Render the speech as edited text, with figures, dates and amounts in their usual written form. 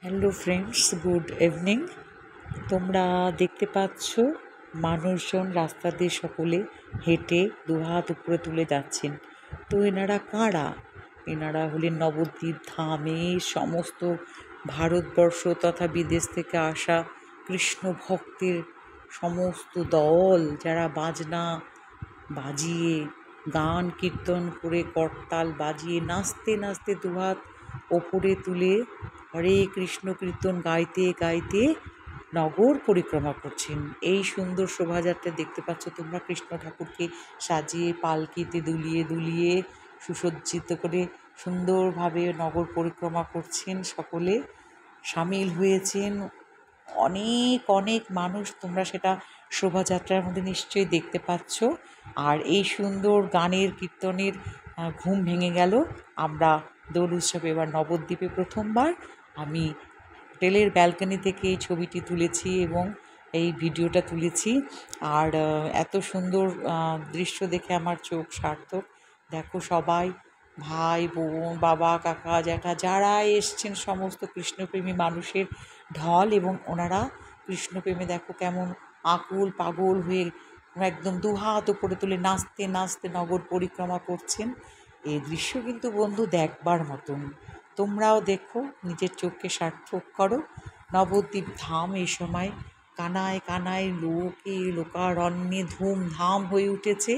Hello friends, good evening. তোমরা দেখতে পাচ্ছ মানুষজন রাস্তা দিয়ে সকলে হেঁটে দুহাত উপরে তুলে যাচ্ছেন। তো এনারা কারা? এনারা হলেন নবদ্বীপ ধামে সমস্ত ভারতবর্ষ তথা বিদেশ থেকে আসা কৃষ্ণ ভক্তের সমস্ত দল, যারা বাজনা বাজিয়ে গান কীর্তন করে করতাল বাজিয়ে নাচতে নাচতে দুহাত ওপরে তুলে হরে কৃষ্ণ কীর্তন গাইতে গাইতে নগর পরিক্রমা করছেন। এই সুন্দর শোভাযাত্রা দেখতে পাচ্ছ তোমরা, কৃষ্ণ ঠাকুরকে সাজিয়ে পালকিতে দুলিয়ে দুলিয়ে সুসজ্জিত করে সুন্দরভাবে নগর পরিক্রমা করছেন। সকলে সামিল হয়েছেন, অনেক অনেক মানুষ, তোমরা সেটা শোভাযাত্রার মধ্যে নিশ্চয়ই দেখতে পাচ্ছ। আর এই সুন্দর গানের কীর্তনের ঘুম ভেঙে গেল। আমরা দোল উৎসবে এবার নবদ্বীপে প্রথমবার আমি হোটেলের ব্যালকনি থেকে এই ছবিটি তুলেছি এবং এই ভিডিওটা তুলেছি। আর এত সুন্দর দৃশ্য দেখে আমার চোখ সার্থক। দেখো, সবাই ভাই বোন বাবা কাকা জ্যাঠা যারা এসছেন সমস্ত কৃষ্ণপ্রেমী মানুষের ঢল, এবং ওনারা কৃষ্ণপ্রেমে দেখো কেমন আকুল পাগল হয়ে একদম দুহাত উপরে তুলে নাচতে নাচতে নগর পরিক্রমা করছেন। এই দৃশ্য কিন্তু বন্ধু দেখবার মতন। তোমরাও দেখো, নিজের চোখকে সার্থক করো। নবদ্বীপ ধাম এই সময় কানায় কানায় লোকে লোকারণ্যে ধুমধাম হয়ে উঠেছে।